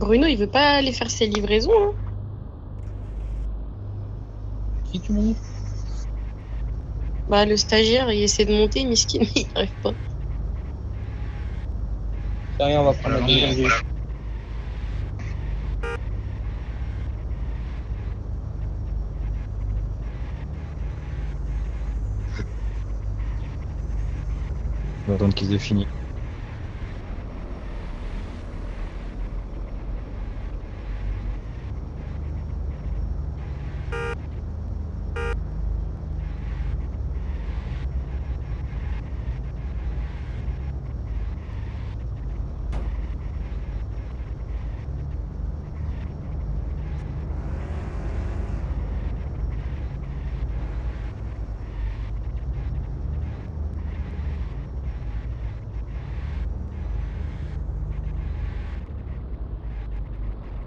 Bruno, il veut pas aller faire ses livraisons, hein. Qui tu m'as dit? Bah, le stagiaire, il essaie de monter, miskin, mais il arrive pas. C'est rien, on va prendre la deuxième grille. On va attendre qu'ils aient fini.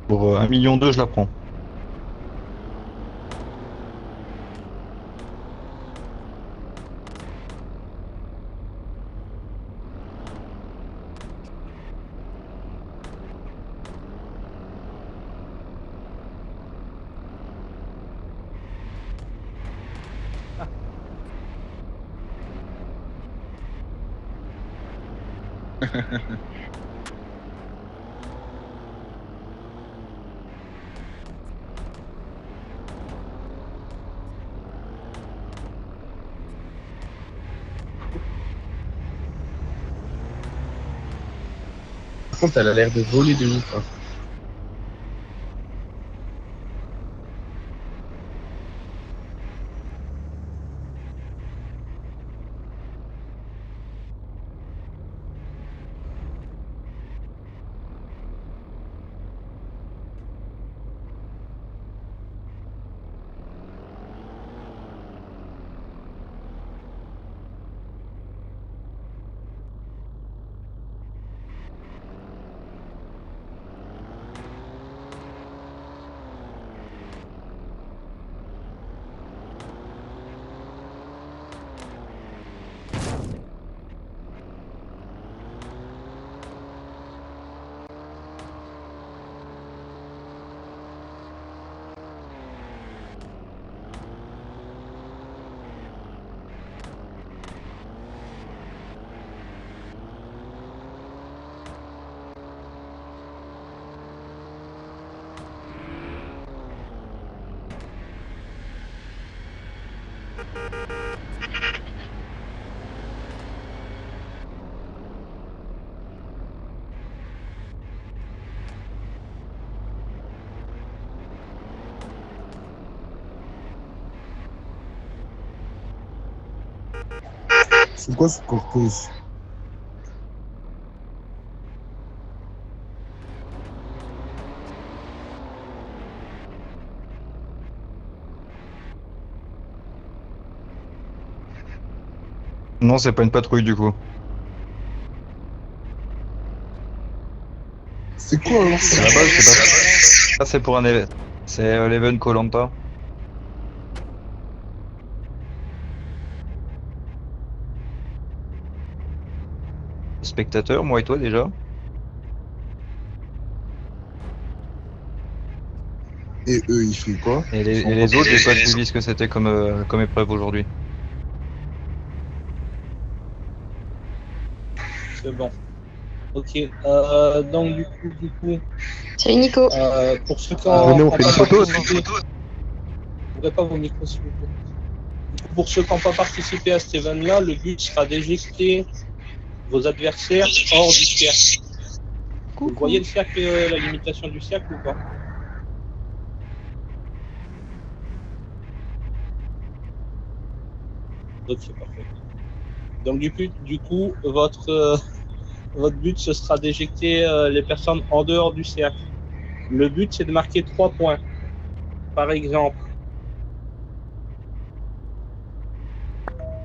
Pour 1,2 million, je la prends. Par contre, elle a l'air de voler de ouf, hein. C'est quoi ce cortège? Non, c'est pas une patrouille du coup. C'est quoi alors À ça? la base, c'est pas. Ça, c'est pour un événement. C'est l'event koh Spectateur, moi et toi déjà. Et eux, ils font quoi? Et Ils les, sont et pas les autres, j'ai pas suivi ce que c'était comme épreuve aujourd'hui. C'est bon. Ok. Donc du coup, Salut Nico. pour ceux qui Venez, n'ont on pas fait une photo, non? participé, n'ouvrez pas vos micros s'il vous plaît. Du coup, pour ceux qui n'ont pas participé à cet événement-là, le but sera d'éjecter vos adversaires hors du cercle. Vous voyez le cercle, la limitation du cercle ou pas? Ok, parfait. Donc du coup, votre but ce sera d'éjecter les personnes en dehors du cercle. Le but c'est de marquer 3 points. Par exemple,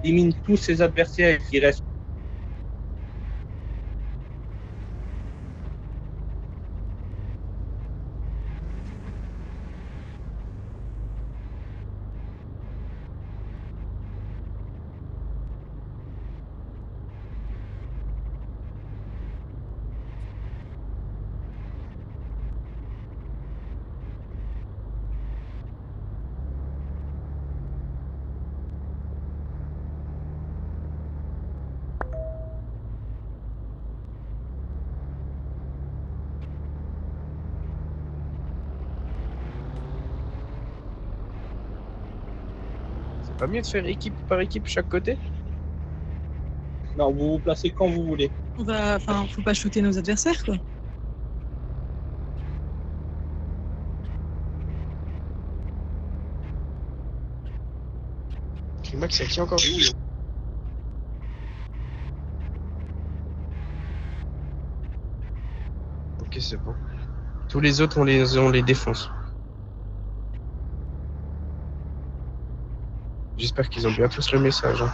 élimine tous ses adversaires qui restent. Pas mieux de faire équipe par équipe chaque côté? Non, vous vous placez quand vous voulez. Enfin, faut pas shooter nos adversaires, quoi. Climax, c'est qui encore? Ok, c'est bon. Tous les autres, on les défonce. J'espère qu'ils ont bien tous le message. Hein.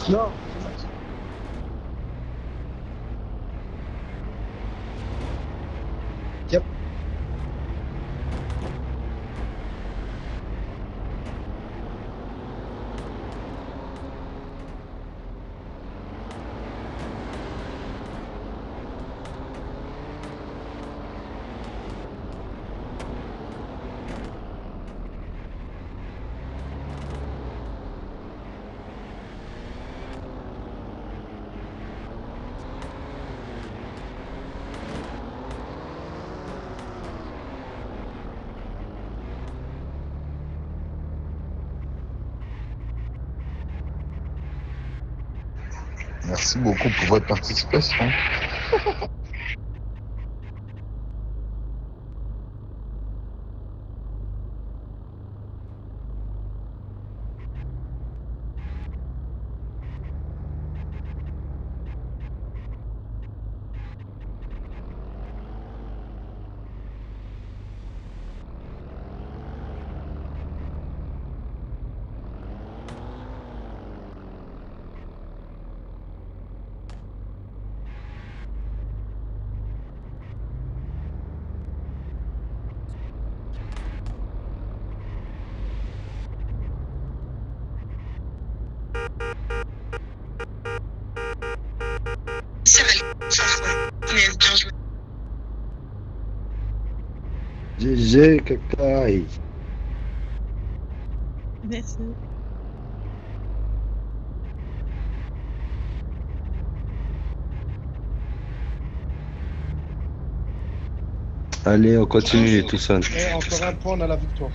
Non. Yep. Merci beaucoup pour votre participation. GG, Kakai. Merci. Allez, on continue tout seul. Et encore un point, on a la victoire.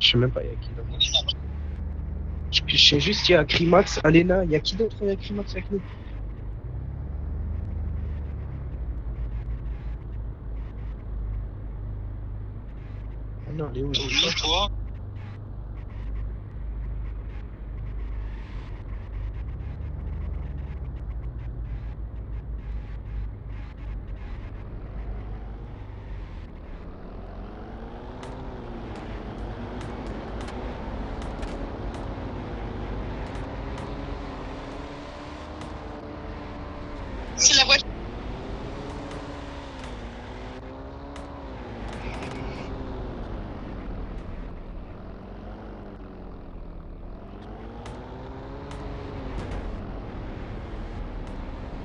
Je sais même pas, il y a qui d'autre. Je sais juste qu'il y a Crimax, Alena, il y a qui d'autre? Il y a Crimax avec nous. Ah non, elle est où? Toi.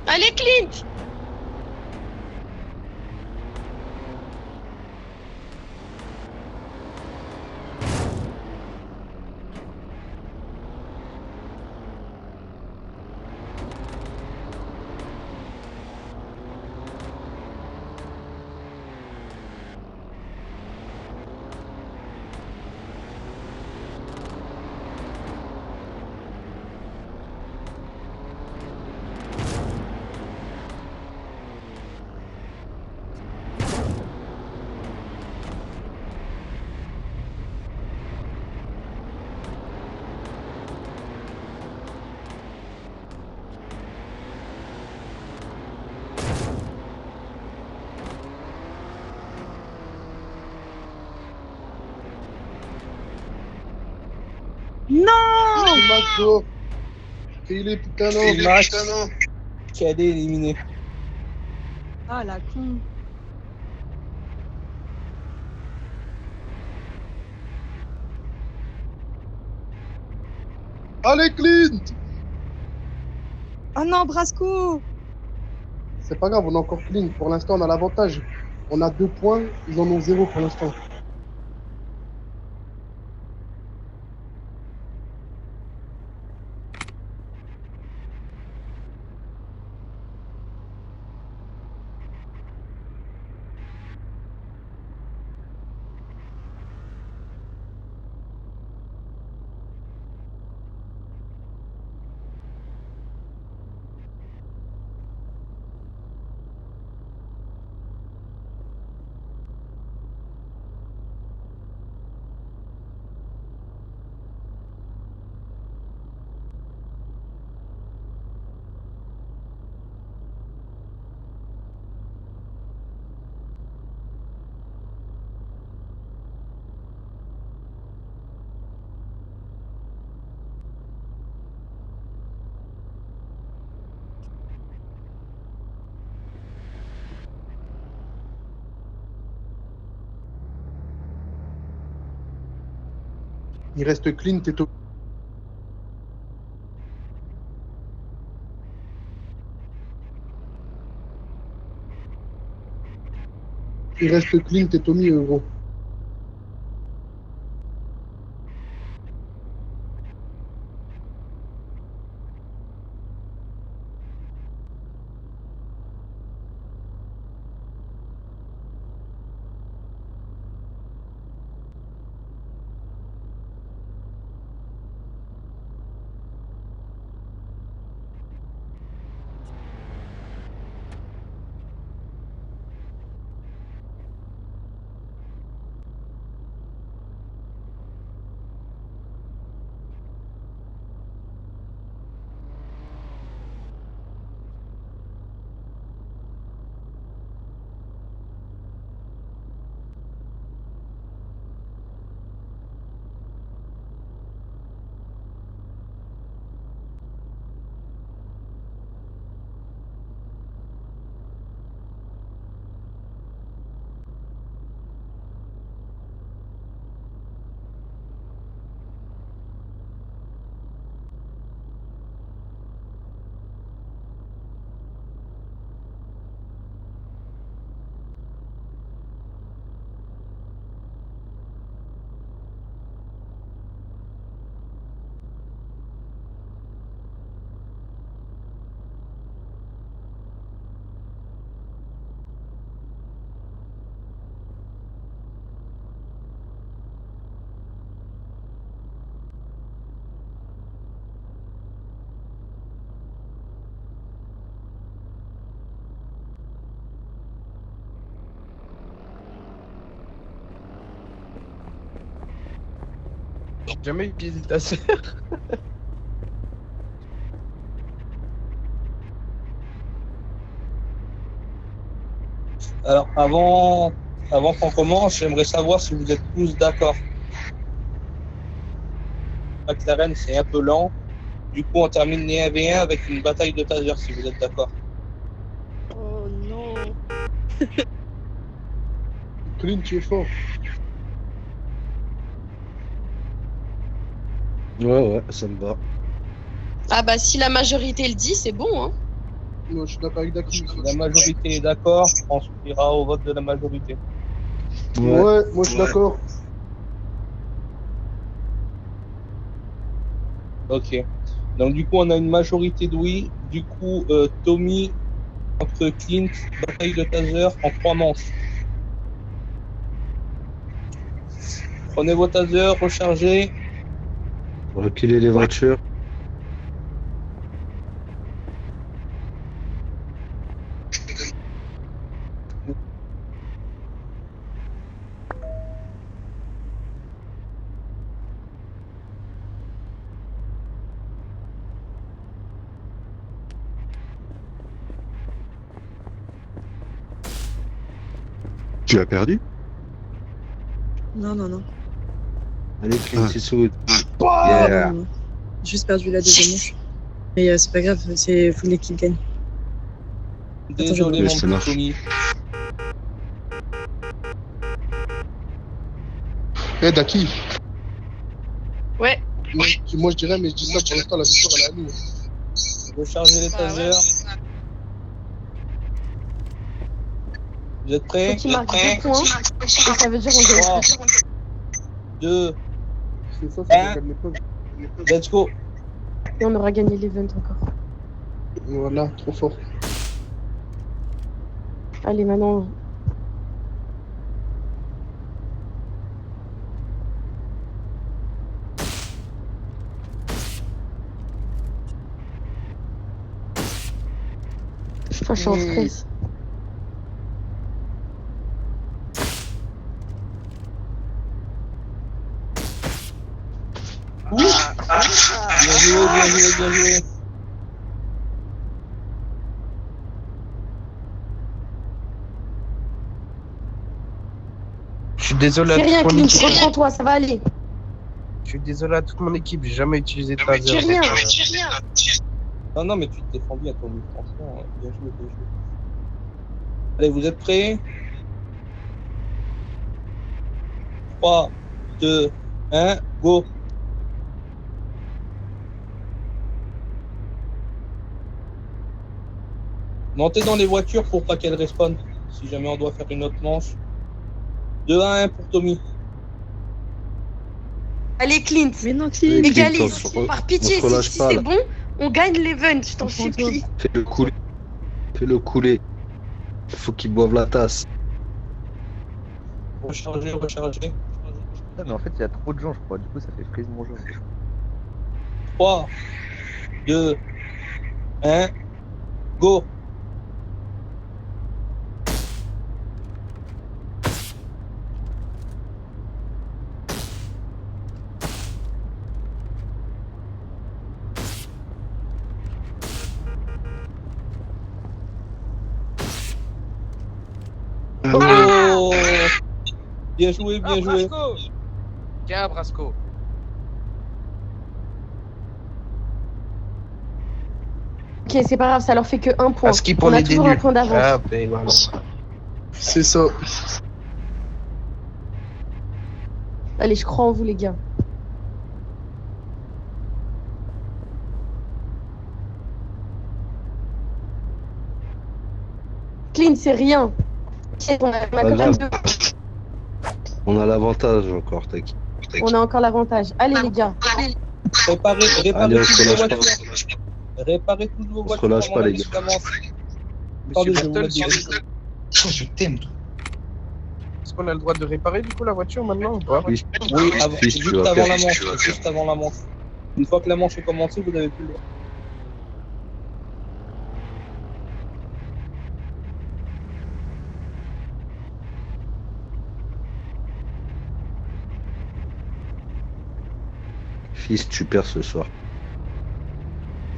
Allez, Clint! Non! Max, Philippe, putain non. C'est Max qui a été éliminé. Ah la con. Allez, Clint! Oh non, Brasco! C'est pas grave, on a encore Clint. Pour l'instant, on a l'avantage. On a 2 points, ils en ont 0 pour l'instant. Il reste Clint et Tommy. Il reste Clint et Tommy, gros. Jamais utilisé ta sœur. Alors, avant qu'on commence, j'aimerais savoir si vous êtes tous d'accord. McLaren, c'est un peu lent. Du coup, on termine les 1v1 avec une bataille de taser, si vous êtes d'accord. Oh non. Clint, tu es fort. Ouais, ça me va. Ah bah si la majorité le dit, c'est bon, hein. Moi, je suis d'accord avec Daki. La majorité est d'accord, on suivra au vote de la majorité. Ouais, moi, je suis d'accord. Ok. Donc du coup, on a une majorité de oui. Du coup, Tommy contre Clint, bataille de taser en 3 manches. Prenez vos tasers, rechargez. Reculer les voitures. Tu as perdu? Non, non, non. Allez, Clint Eastwood. Non, Yeah. non, non. Juste perdu la deuxième manche. Mais c'est pas grave, c'est faut l'équipe gagne. Désolé, Oui, mon ça petit marche. Tommy. Eh, Daki. Ouais. Moi, je dirais, mais je dis ça pour l'instant, la victoire, elle est à nous. Rechargez les Ah ouais. tasers. Vous êtes prêts? Faut qu'il marque 2 points, et ça veut dire on gagne. 3, 2, C'est ça, Hein ça gagne l'épreuve. let's go. Et on aura gagné l'event encore. Voilà, trop fort. Allez, maintenant. Putain, je suis en stress. Bien joué, bien joué, bien joué. Je suis désolé à C'est rien, toute mon Clint, équipe. reprends-toi, ça va aller. Je suis désolé à toute mon équipe, j'ai jamais utilisé J'ai taser. rien. Non, non, mais tu te défends bien, Tommy. Franchement, bien joué, bien joué. Allez, vous êtes prêts? 3, 2, 1, go. Montez dans les voitures pour pas qu'elles respawnent. Si jamais on doit faire une autre manche. 2 à 1 pour Tommy. Allez, Clint, Mais non, Oui, Clint. Clint, égalise. on se Par pitié, on se relâche si pas, c'est là. bon, on gagne l'event, je t'en Comprends-toi. supplie. Fais-le couler. Fais-le couler. Faut qu'il boive la tasse. Rechargez, rechargez. Mais en fait, il y a trop de gens, je crois. Du coup, ça fait frise mon jeu. 3, 2, 1, go. Oh, bien joué, bien joué. Tiens, Brasco. Ok, c'est pas grave, ça leur fait que 1 point. À skip, On on a est toujours des un nuls. point d'avance. Ah, ben voilà. C'est ça. Allez, je crois en vous, les gars. Clint, c'est rien. Ok, on a Pas quand même grave. 2. On a l'avantage encore, t'inquiète. On a encore l'avantage. Allez, les gars. Réparez Allez, on toutes se vos relâche pas. voitures. Réparez toutes vos On se voitures. relâche avant pas, la les gars. musique commence. Monsieur Attendez, je vais vous Battle, mettre des- Je t'aime. est-ce qu'on a le droit de réparer du coup la voiture maintenant ou pas? Fils, Oui, avant, Fils, tu juste vas avant faire la ce que manche. tu vas Juste avant la manche. Une fois que la manche est commencée, vous n'avez plus le droit. Fils, tu perds ce soir.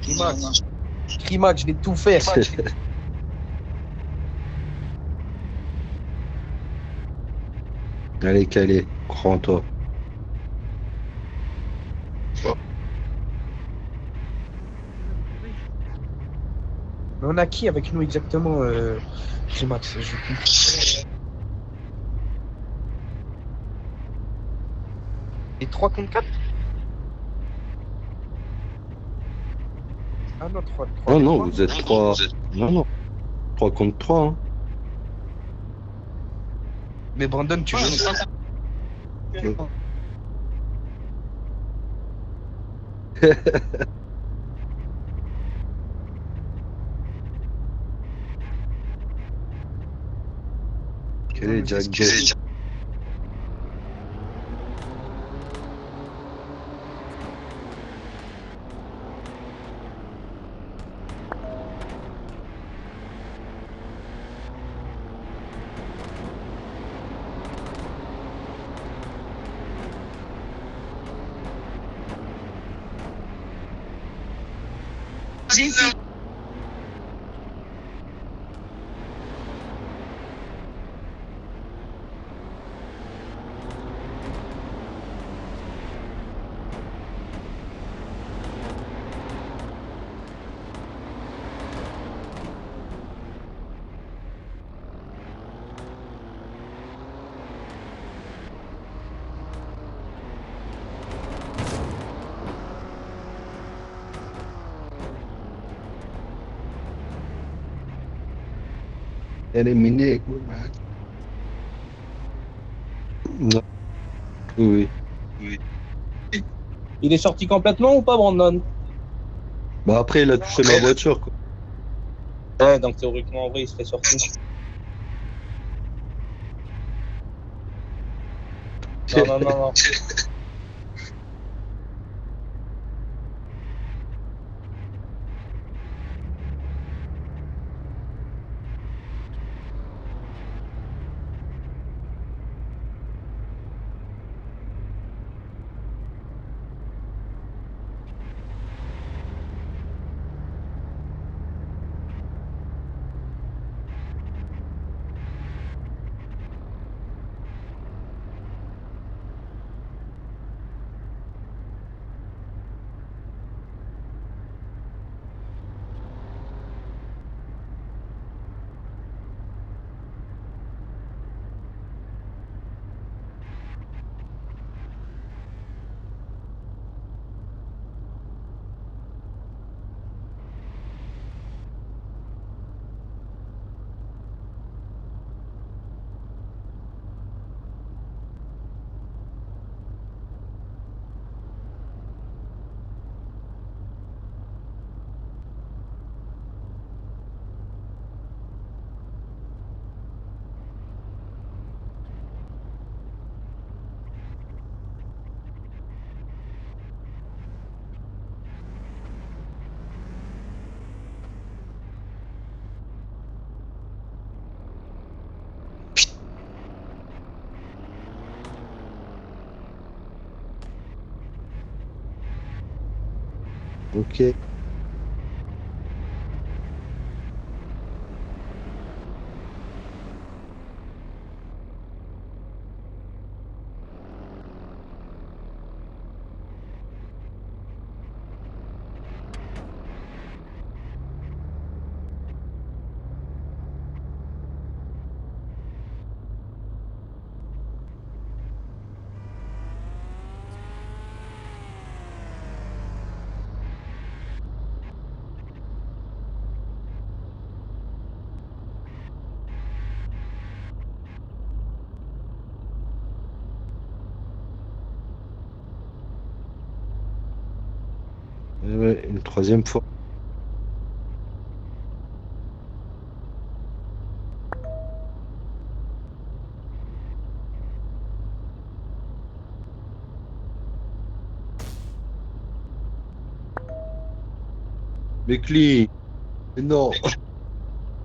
Climax. Climax, je vais tout faire. Allez, Calais, crois en toi. Mais on a qui avec nous exactement, Climax? Je comprends. Et 3 contre 4? Ah non, 3. Non, non, vous êtes Non, non. 3 contre 3. Hein. Mais Brandon, tu veux. Quel est Jack Bell? Éliminé. Non. Oui. Il est sorti complètement ou pas, Brandon? Bah après, il a touché ma voiture, quoi. Ouais, donc théoriquement, en vrai, il serait sorti. Non, non, non, non. Ok. Ouais, une troisième fois. Mais clean. Mais non.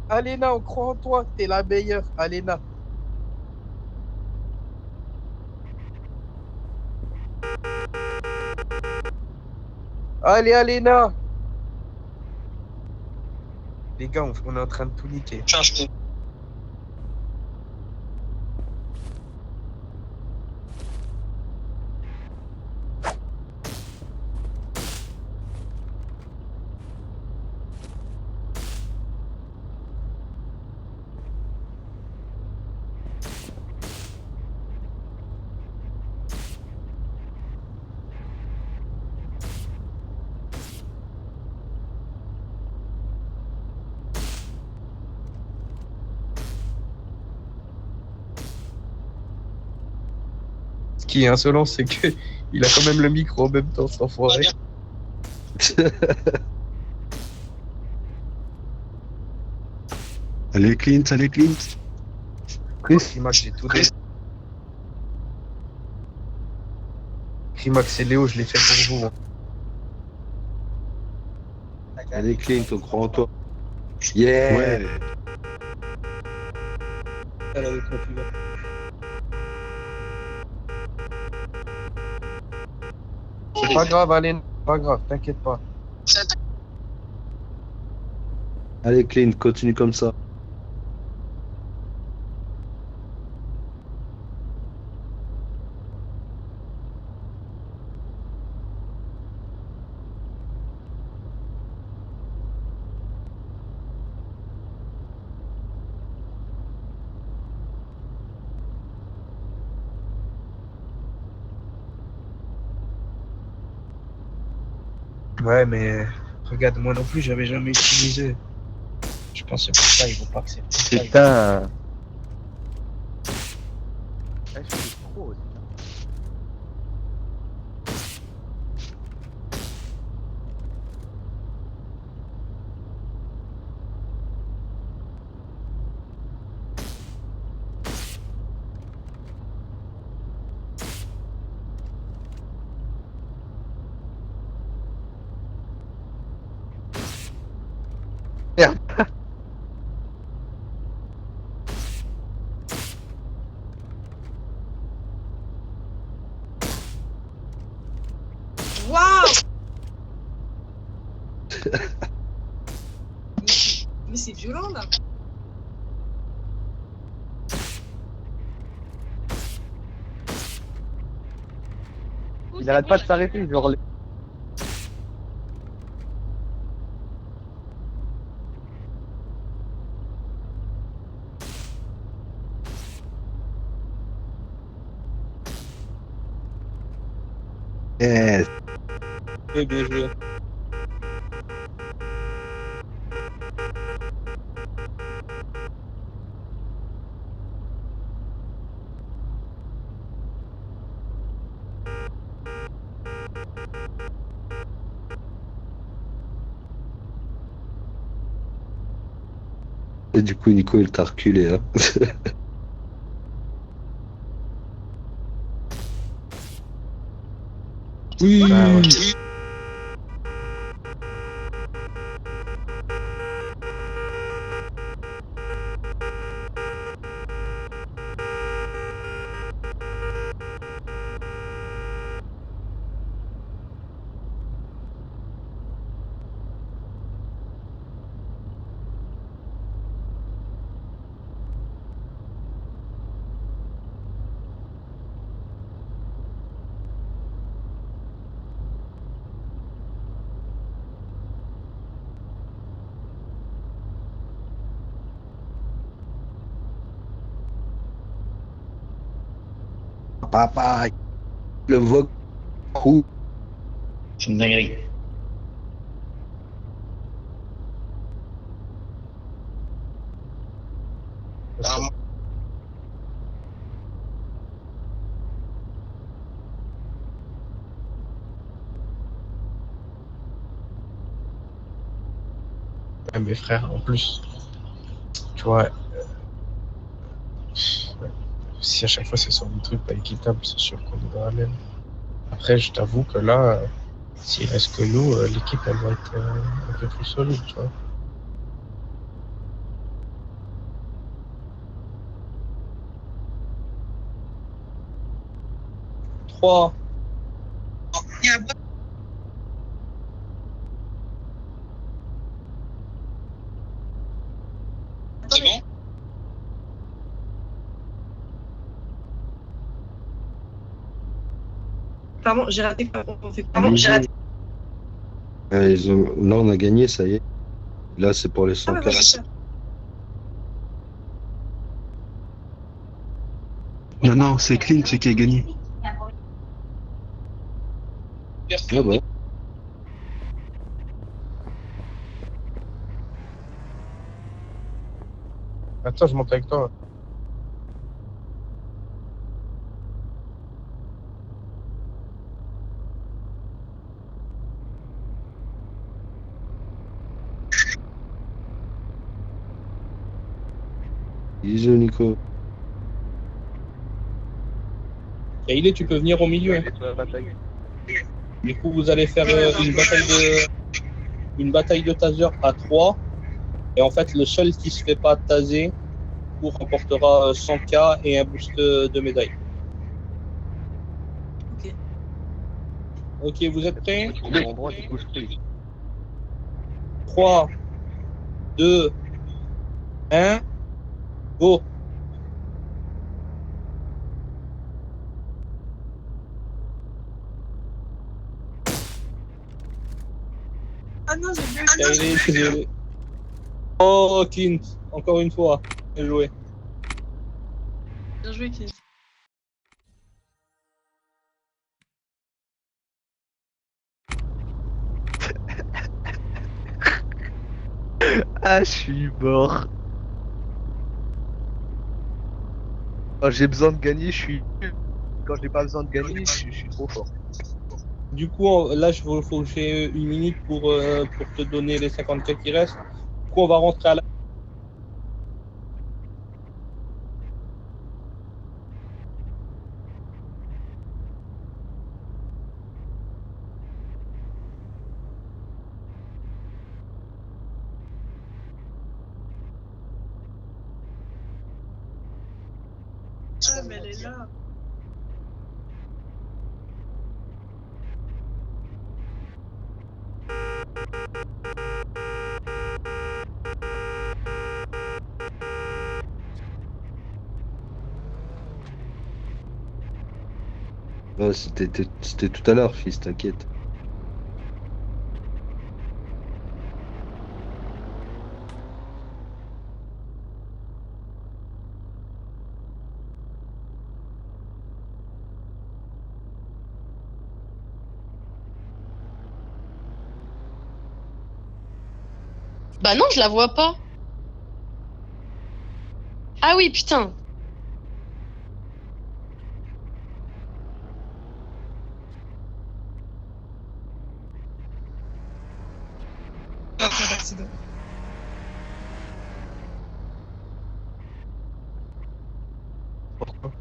Alena, on croit en toi, t'es la meilleure, Alena. Allez, Alena. Les gars, on est en train de tout niquer. Ce qui est insolent, c'est que il a quand même le micro en même temps, cet enfoiré. Allez, Clint, allez, Clint. Crimax, j'ai tout donné. Crimax et Léo, je l'ai fait pour vous. Hein. Allez, Clint, on croit en toi. Yeah! Ouais. Elle avec mon pilote. C'est pas grave, allez, pas grave, t'inquiète pas. Allez, Clint, continue comme ça. Ouais, mais regarde, moi non plus, j'avais jamais utilisé. Je pense que c'est pour ça, ils vont pas accepter. Putain. Ah, je suis trop aussi. Waouh! Mais c'est violent là. Il arrête pas de s'arrêter, genre. Yes! Oui, bien joué. Et du coup, Nico, il t'a reculé, hein. Oui! Bah, ouais. Papa, le vogue coup. C'est une dinguerie. Ouais, mes frères, en plus, tu vois, si à chaque fois c'est sur des trucs pas équitables, c'est sûr qu'on est dans la même. Après, je t'avoue que là, s'il reste que nous, l'équipe elle va être un peu plus solide, tu vois. Trois. C'est bon? Pardon, j'ai raté. Pardon, j'ai raté. Là, on a gagné, ça y est. Là, c'est pour les 100 Ah, bah, voilà, ça. Non, non, c'est Clint qui a gagné. Ah bah. Attends, je monte avec toi. Bisous, Nico. Kayle, tu peux venir au milieu. Ouais, sur la bataille. Du coup, vous allez faire une bataille de taser à 3. Et en fait, le seul qui se fait pas taser remportera 100K et un boost de médaille. Ok. Ok, vous êtes prêts? Mon endroit, du coup, je prie. 3, 2, 1, go! Ah non, j'ai vu. Kayle, désolé. Oh, Clint, encore une fois. Bien joué. Bien joué, Clint. Ah, je suis mort. Quand j'ai besoin de gagner, je suis nul. Quand j'ai pas besoin de gagner, je suis trop fort. Du coup, là, il faut que j'ai une minute pour te donner les 50K qui restent. Du coup, on va rentrer à la... Ah, mais elle est là. Ouais, c'était tout à l'heure, fils, t'inquiète. Bah non, je la vois pas. Ah oui, putain. Ah, pas d'accident. Pourquoi?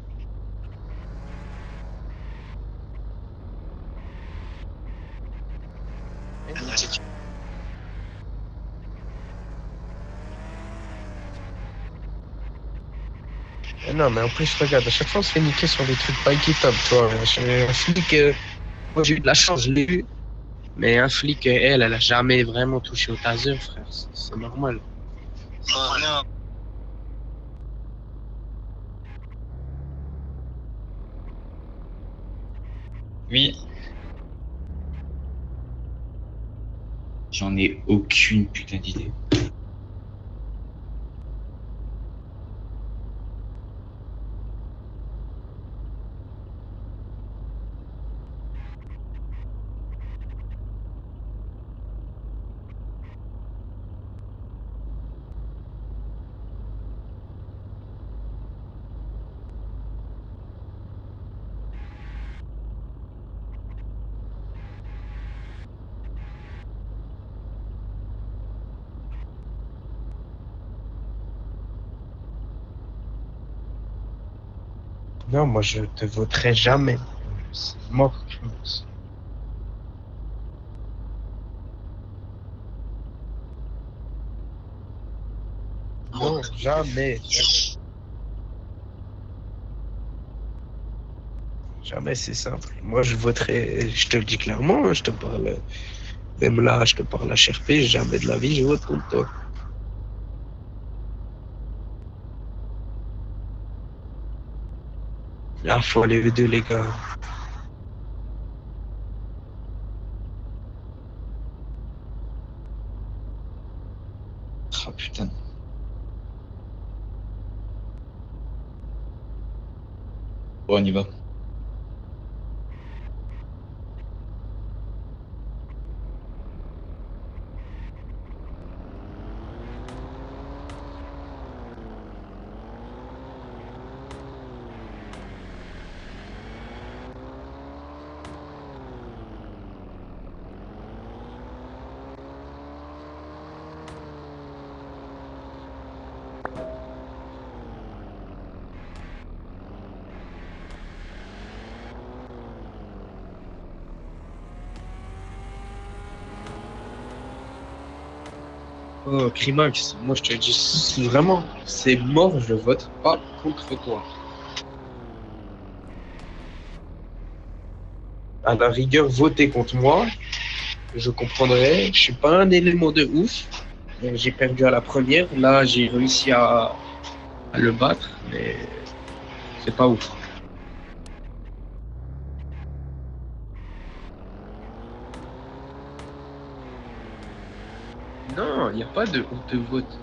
Non, mais en plus, regarde, à chaque fois, on se fait niquer sur des trucs pas équitables, tu vois. Un flic, moi, j'ai eu de la chance, je l'ai eu. Mais un flic, elle a jamais vraiment touché au taser, frère. C'est normal. Oh non. Oui. J'en ai aucune putain d'idée. Non, moi, je te voterai jamais. C'est mort, je pense. Non, jamais. Jamais, c'est simple. Moi, je voterai, je te le dis clairement, hein, je te parle, même là, je te parle HRP, jamais de la vie, je vote contre toi. Là, faut aller les deux, les gars. Ah putain. Bon, on y va. Oh, Crimax, moi je te dis si vraiment c'est mort, je vote pas contre toi. À la rigueur, voter contre moi, je comprendrais. Je suis pas un élément de ouf. J'ai perdu à la première. Là, j'ai réussi à le battre, mais c'est pas ouf. Non, il n'y a pas de honte de vote.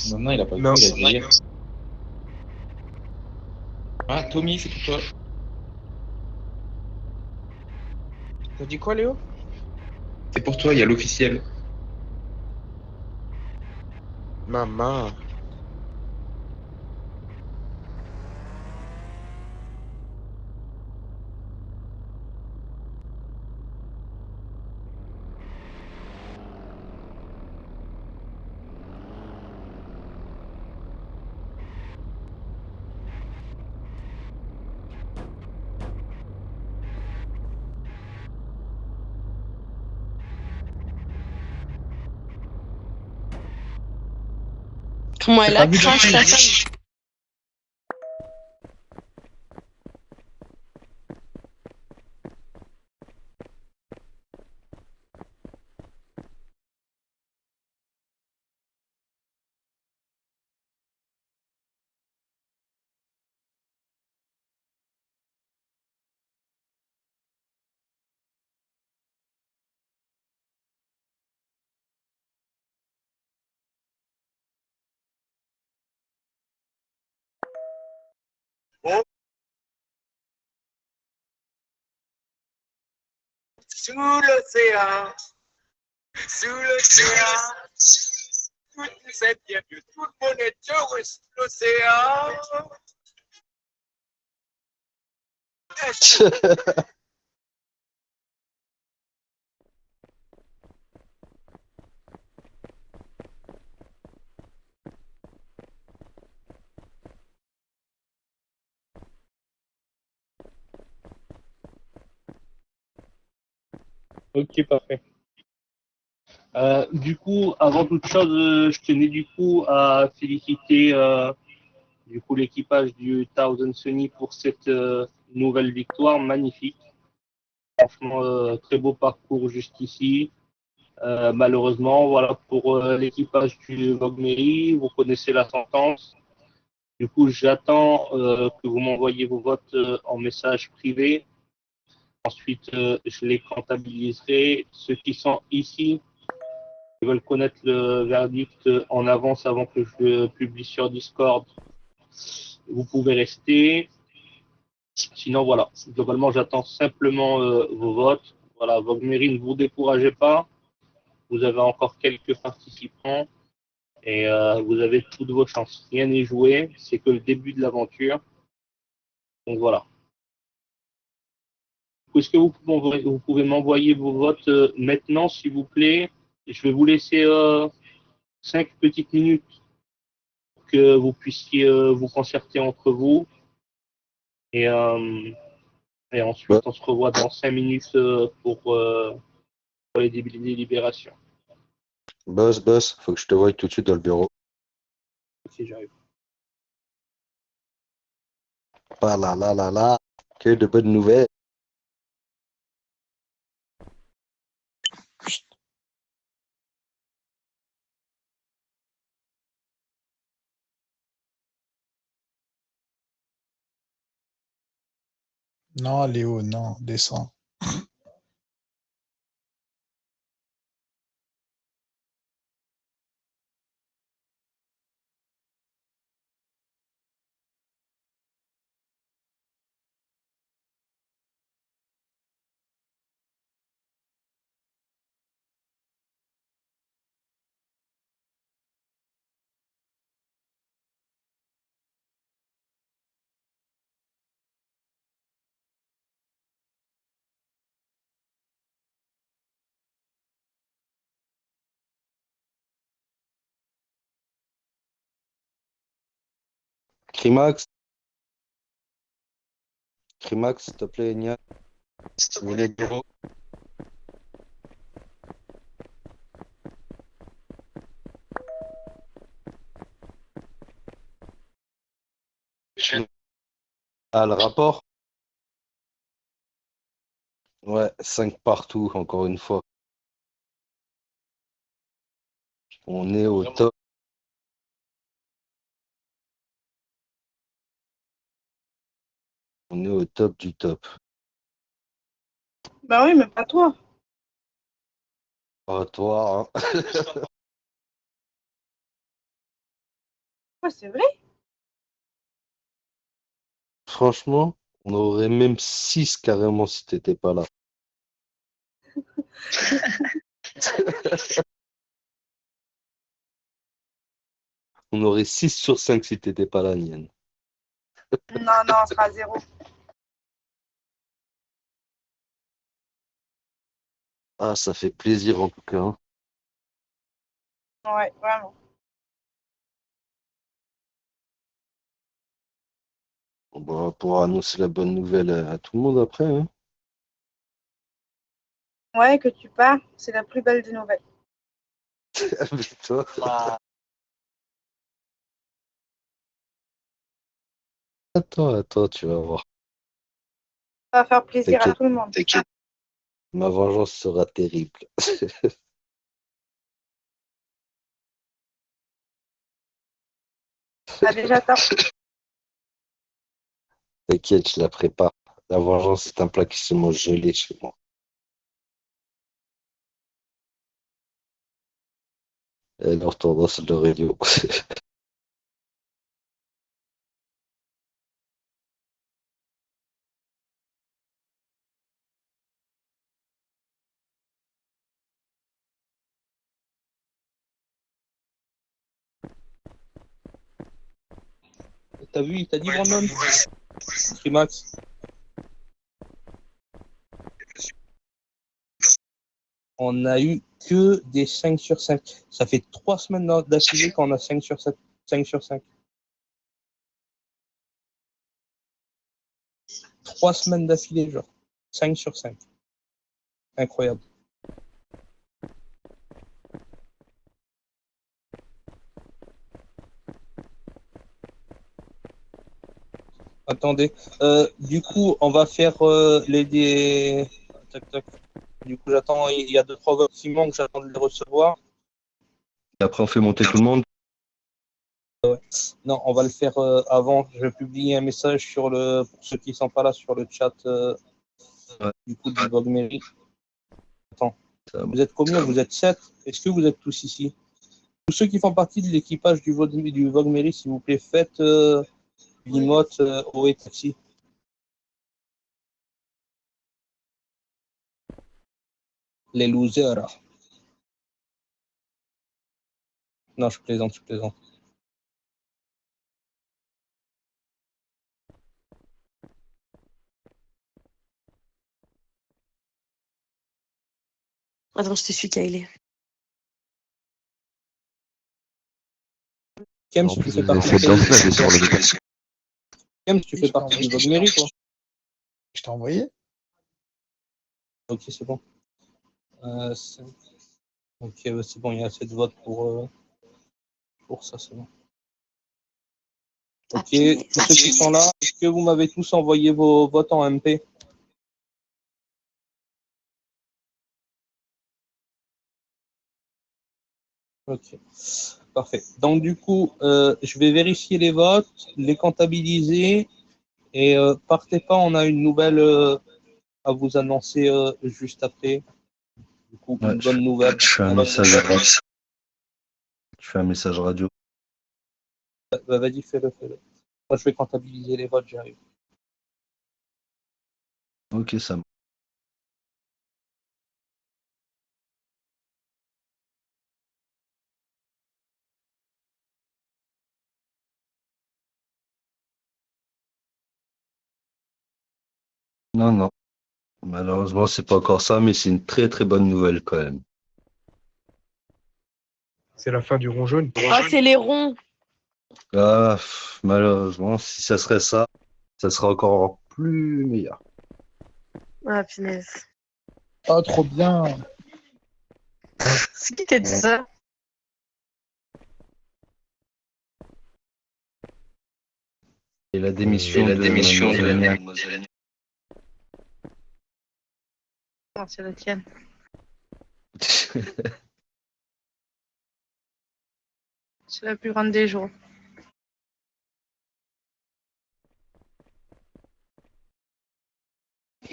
Non, il a pas Non. vu, il a dit. Ah, Tommy, c'est pour toi. T'as dit quoi, Léo? C'est pour toi, il y a l'officiel. Maman. Comment elle T'as a vu crash dans- ta femme? Sous l'océan, tout c'est bien que tout le monde est heureux sous l'océan. Ok, parfait. Du coup, avant toute chose, je tenais du coup à féliciter du coup l'équipage du Thousand Sunny pour cette nouvelle victoire magnifique. Franchement, très beau parcours juste ici. Malheureusement, voilà pour l'équipage du Vogue-Mairie, vous connaissez la sentence. Du coup, j'attends que vous m'envoyiez vos votes en message privé. Ensuite, je les comptabiliserai. Ceux qui sont ici, qui veulent connaître le verdict en avance avant que je le publie sur Discord, vous pouvez rester. Sinon, voilà. Globalement, j'attends simplement vos votes. Voilà, Vogue-Mairie, ne vous découragez pas. Vous avez encore quelques participants et vous avez toutes vos chances. Rien n'est joué, c'est que le début de l'aventure. Donc voilà. Est-ce que vous pouvez m'envoyer vos votes maintenant, s'il vous plaît? Je vais vous laisser 5 petites minutes pour que vous puissiez vous concerter entre vous. Et, euh, et ensuite, on se revoit dans 5 minutes pour les délibérations. Boss, faut que je te voie tout de suite dans le bureau. Si j'arrive. Ah là là là là, que de bonnes nouvelles. Non, Léo, non, descends. Crimax. Crimax, s'il te plaît, Enya. Vous les bureaux. Ah, le rapport? Ouais, 5 partout, encore une fois. On est au top. On est au top du top. Bah oui, mais pas toi. Oh, toi, hein. Ouais, c'est vrai. Franchement, on aurait même 6 carrément si t'étais pas là. On aurait 6 sur 5 si t'étais pas là, Nian. Non, non, on sera à 0. Ah, ça fait plaisir en tout cas, hein. Ouais, vraiment. On va pouvoir annoncer la bonne nouvelle à tout le monde après, hein. Ouais, que tu pars, c'est la plus belle des nouvelles. Avec toi. Attends, tu vas voir. Ça va faire plaisir à T'inquiète, tout le monde. t'inquiète. Ma vengeance sera terrible. T'as déjà tort. T'inquiète, je la prépare. La vengeance, c'est un plat qui se mange gelé chez moi. Et leur tendance de radio. T'as vu, il t'a dit Brandon? Crimax. On a eu que des 5 sur 5. Ça fait 3 semaines d'affilée qu'on a 5 sur 7. 5 sur 5. 3 semaines d'affilée, genre. 5 sur 5. Incroyable. Attendez. Du coup, on va faire les... Tac, tac. Du coup, j'attends. Il y a 2-3 votes qui manquent. J'attends de les recevoir. Et après, on fait monter tout le monde. Non, on va le faire avant. Je vais publier un message sur pour ceux qui ne sont pas là sur le chat du coup du Vogue Mairie. Attends. Vous êtes combien? Vous êtes 7? Est-ce que vous êtes tous ici? Tous ceux qui font partie de l'équipage du Vogue Mairie, s'il vous plaît, faites l'imote au taxi. Les losers. Non, je plaisante, je plaisante. Attends, je te suis, Kylie. Kems, tu fais partie du Vogue Mairie, toi? Je t'ai envoyé. Ok, c'est bon. Ok, c'est bon, il y a assez de votes pour ça, c'est bon. Ok, tous ceux qui sont là, est-ce que vous m'avez tous envoyé vos votes en MP? Ok, parfait. Donc du coup, je vais vérifier les votes, les comptabiliser, et partez pas, on a une nouvelle à vous annoncer juste après. Du coup, une bonne nouvelle. Je fais un message radio. Bah, vas-y, fais-le. Moi, je vais comptabiliser les votes, j'arrive. Ok, ça. Non. Malheureusement, c'est pas encore ça, mais c'est une très très bonne nouvelle quand même. C'est la fin du rond jaune. Ah, c'est les ronds. Ah, malheureusement, si ça serait ça, ça serait encore plus meilleur. Ah, punaise. Oh, trop bien. C'est qui a dit ça? Et la démission de Mademoiselle Nia. Non, c'est la tienne. C'est la plus grande des jours.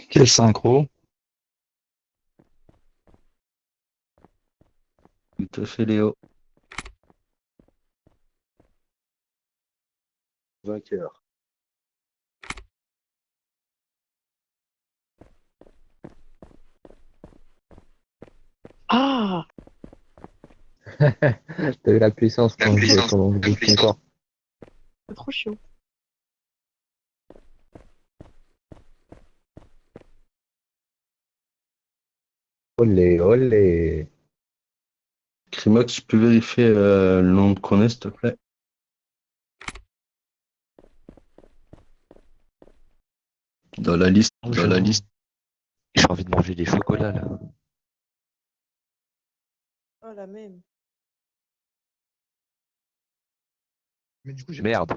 Quel synchro. Tout à fait, Léo. Vainqueur. Ah, T'as eu la puissance quand on bouge ton corps. c'est trop chaud. Olé, olé. Crimox, tu peux vérifier le nom de Chroné, s'il te plaît? Dans la liste. Dans la liste. J'ai envie de manger des chocolats là. Oh, la même. Mais du coup, j'ai Merde.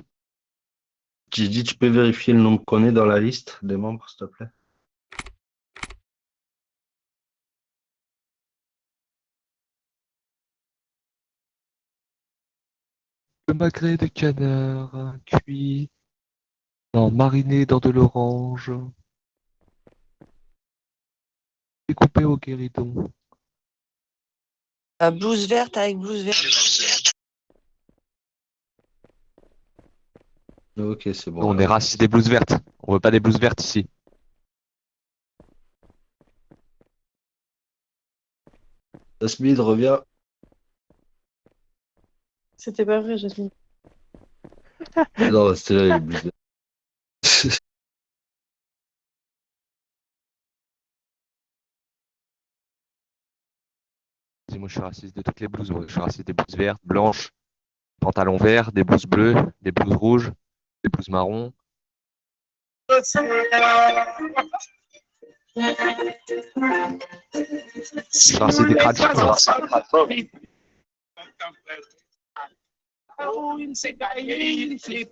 J'ai dit, tu peux vérifier le nom de Chroné dans la liste des membres, s'il te plaît? Le magret de canard cuit, non, mariné dans de l'orange, découpé au guéridon. Blouse verte avec blouse verte. Ok, c'est bon. Nous, on est raciste des blouses vertes. On veut pas des blouses vertes ici. Jasmine, reviens. C'était pas vrai, Jasmine. Non, c'était là, les blues. Moi, je suis raciste de toutes les blouses. Ouais. Je suis raciste des blouses vertes, blanches, pantalons verts, des blouses bleues, des blouses rouges, des blouses marrons. Je suis raciste des crânes. Oh, il s'est taillé ici.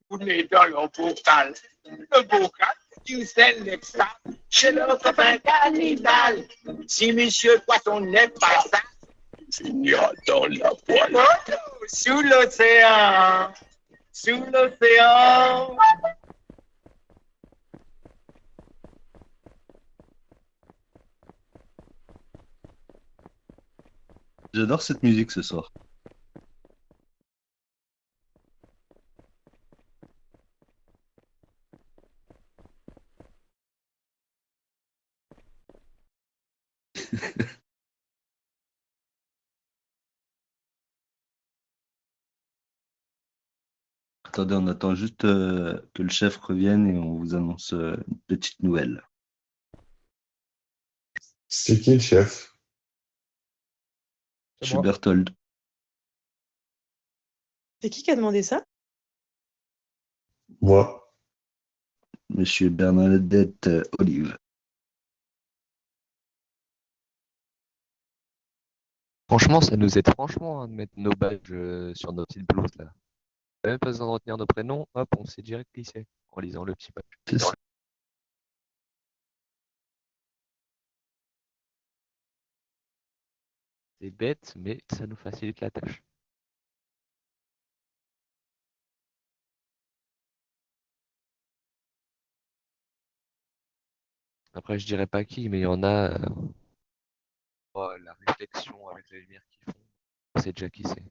Vous n'êtes dans le bocal. Le bocal, tu sais l'extra. Chez le copain cannibale. Si monsieur Poisson n'est pas ça, finira dans la poêle. Oh, sous l'océan. Sous l'océan. J'adore cette musique ce soir. Attendez, on attend juste que le chef revienne et on vous annonce une petite nouvelle. C'est qui le chef? Monsieur Berthold. C'est qui a demandé ça? Moi. Monsieur Bernadette Olive. Franchement, ça nous aide franchement hein, de mettre nos badges sur nos petites blouses là. Même pas besoin de retenir nos prénoms, hop, on s'est direct glissé en lisant le petit badge. C'est bête, mais ça nous facilite la tâche. Après, je dirais pas qui, mais il y en a. La réflexion avec les lumières qu'ils font, on sait déjà qui c'est.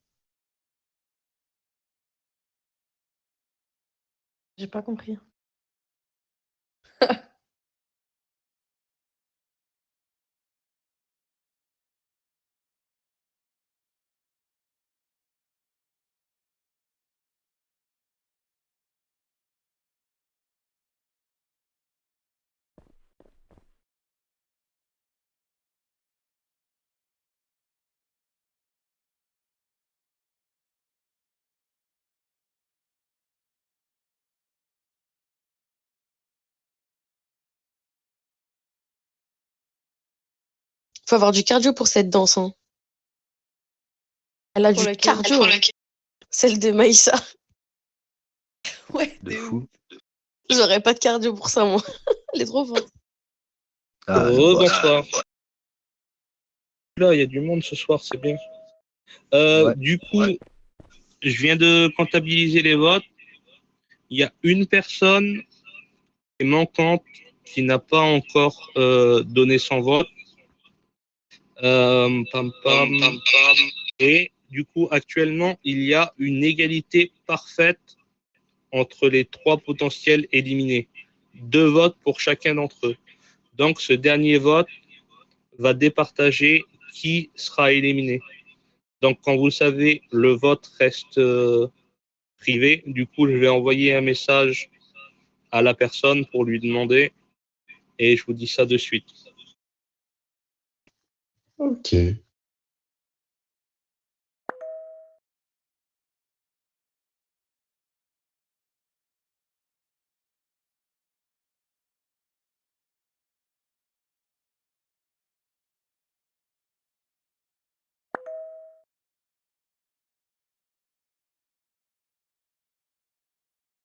J'ai pas compris. Faut avoir du cardio pour cette danse. Hein. Elle a du cardio. Celle de Maïssa. Ouais. De fou. J'aurais pas de cardio pour ça, moi. Elle est trop forte. Ah, Bonsoir. Là, il y a du monde ce soir, c'est bien. Du coup, je viens de comptabiliser les votes. Il y a une personne qui est manquante qui n'a pas encore donné son vote. Et du coup, actuellement, il y a une égalité parfaite entre les 3 potentiels éliminés. 2 votes pour chacun d'entre eux. Donc, ce dernier vote va départager qui sera éliminé. Donc, quand vous le savez, le vote reste privé. Du coup, je vais envoyer un message à la personne pour lui demander et je vous dis ça de suite. Ok.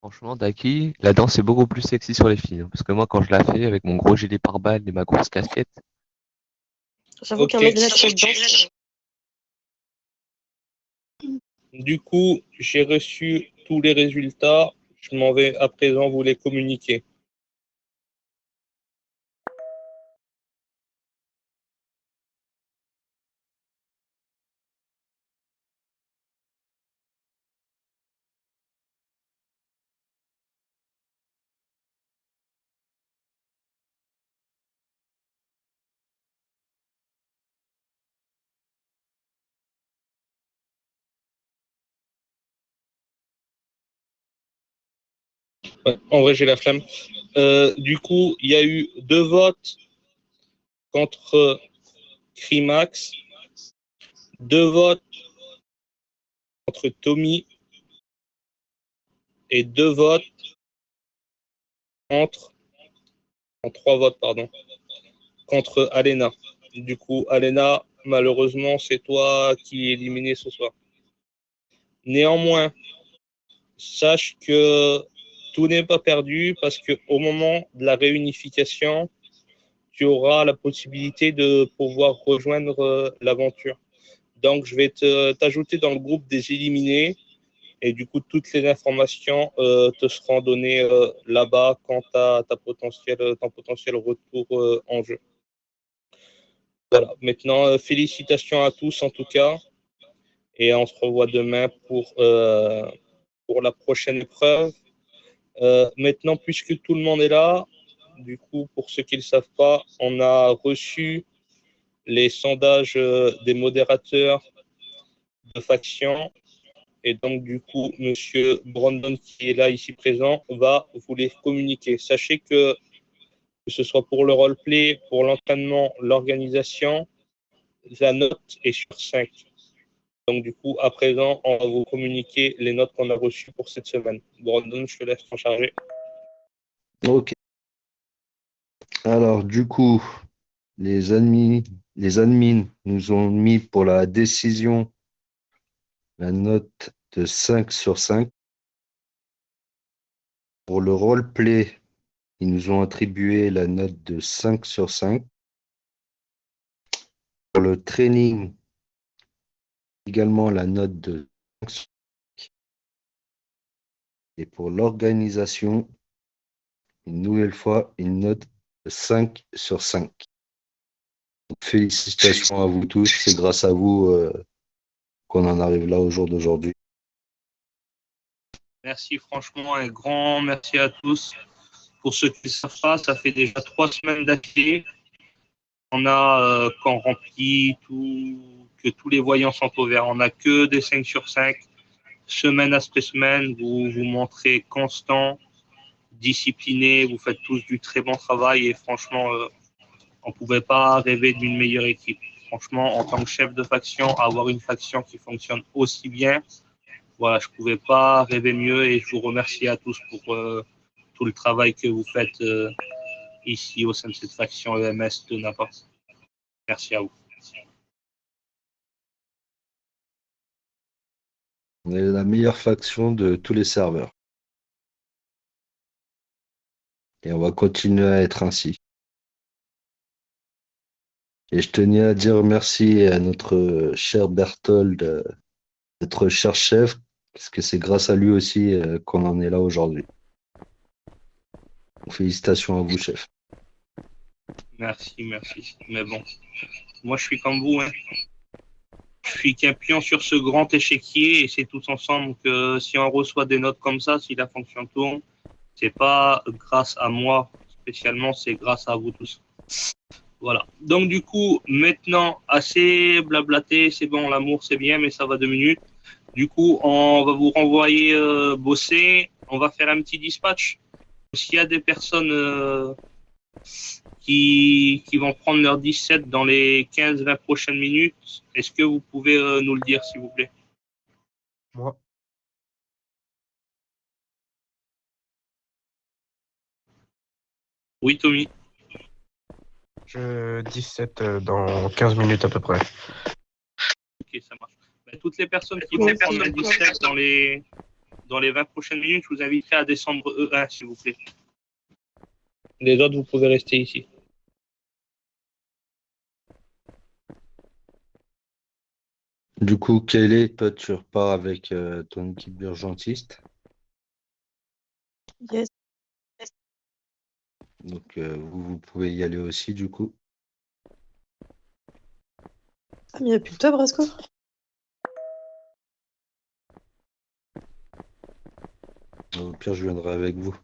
Franchement, Daki, la danse est beaucoup plus sexy sur les filles. Hein, parce que moi, quand je la fais avec mon gros gilet pare-balles et ma grosse casquette. J'avoue qu'un mec là qui danse. Du coup, j'ai reçu tous les résultats. Je m'en vais à présent vous les communiquer. Ouais, en vrai, j'ai la flemme. Du coup, il y a eu 2 votes contre Crimax, 2 votes contre Tommy et 2 votes contre, 3 votes, pardon, contre Alena. Du coup, Alena, malheureusement, c'est toi qui es éliminé ce soir. Néanmoins, sache que tout n'est pas perdu parce qu'au moment de la réunification, tu auras la possibilité de pouvoir rejoindre l'aventure. Donc, je vais t'ajouter dans le groupe des éliminés et du coup, toutes les informations te seront données là-bas quant à ton potentiel retour en jeu. Voilà, maintenant, félicitations à tous en tout cas et on se revoit demain pour la prochaine épreuve. Maintenant, puisque tout le monde est là, du coup, pour ceux qui ne le savent pas, on a reçu les sondages des modérateurs de faction. Et donc, du coup, monsieur Brandon, qui est là, ici présent, va vous les communiquer. Sachez que ce soit pour le roleplay, pour l'entraînement, l'organisation, la note est sur 5. Donc, du coup, à présent, on va vous communiquer les notes qu'on a reçues pour cette semaine. Brandon, je te laisse t'en charger. Ok. Alors, du coup, les admins nous ont mis pour la décision la note de 5 sur 5. Pour le roleplay, ils nous ont attribué la note de 5 sur 5. Pour le training, également la note de 5 sur 5. Et pour l'organisation, une nouvelle fois, une note de 5 sur 5. Donc, félicitations à vous tous, c'est grâce à vous qu'on en arrive là au jour d'aujourd'hui. Merci franchement, un grand merci à tous. Pour ceux qui ne savent pas, ça fait déjà 3 semaines d'affilée. On a qu'on remplit que tous les voyants sont au vert. On n'a que des 5 sur 5. Semaine après semaine, vous vous montrez constant, discipliné, vous faites tous du très bon travail et franchement, on ne pouvait pas rêver d'une meilleure équipe. Franchement, en tant que chef de faction, avoir une faction qui fonctionne aussi bien, voilà, je ne pouvais pas rêver mieux et je vous remercie à tous pour tout le travail que vous faites ici au sein de cette faction EMS de Napa. Merci à vous. On est la meilleure faction de tous les serveurs. Et on va continuer à être ainsi. Et je tenais à dire merci à notre cher Berthold, notre cher chef, parce que c'est grâce à lui aussi qu'on en est là aujourd'hui. Félicitations à vous, chef. Merci. Mais bon, moi je suis comme vous, hein. Je suis qu'un pion sur ce grand échiquier et c'est tous ensemble que si on reçoit des notes comme ça, si la fonction tourne, c'est pas grâce à moi spécialement, c'est grâce à vous tous. Voilà. Donc du coup, maintenant, assez blablaté, c'est bon, l'amour c'est bien, mais ça va 2 minutes. Du coup, on va vous renvoyer bosser, on va faire un petit dispatch. S'il y a des personnes qui vont prendre leur 17 dans les 15-20 prochaines minutes, est-ce que vous pouvez nous le dire, s'il vous plaît? Moi. Oui, Tommy. Je 17 dans 15 minutes à peu près. Ok, ça marche. Toutes les personnes qui vont prendre le 17 dans les 20 prochaines minutes, je vous inviterai à descendre E1, s'il vous plaît. Les autres, vous pouvez rester ici. Du coup, Kelly, toi, tu repars avec ton équipe d'urgentistes. Yes. Donc, vous pouvez y aller aussi, du coup. Ah, mais il n'y a plus que toi, Brasco? Au pire, je viendrai avec vous.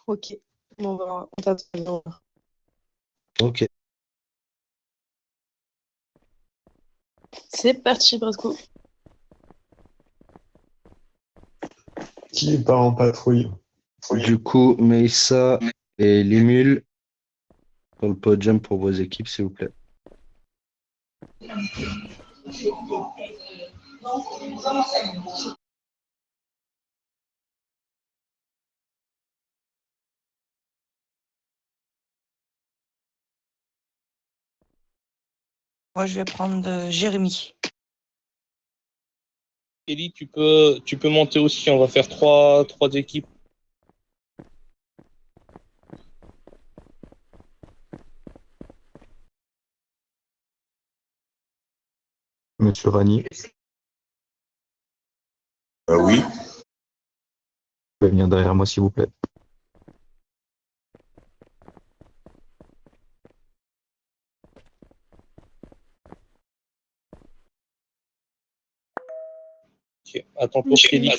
Ok. Bon, bah, on t'attend. Ok. C'est parti, Brasco. Qui part en patrouille? Du coup, Meissa et Limul sur le podium pour vos équipes, s'il vous plaît. Moi, je vais prendre Jérémy. Ellie, tu peux monter aussi, on va faire trois équipes. Monsieur Rani. Oui. Vous pouvez venir derrière moi, s'il vous plaît. Ok, attends pour Kelly.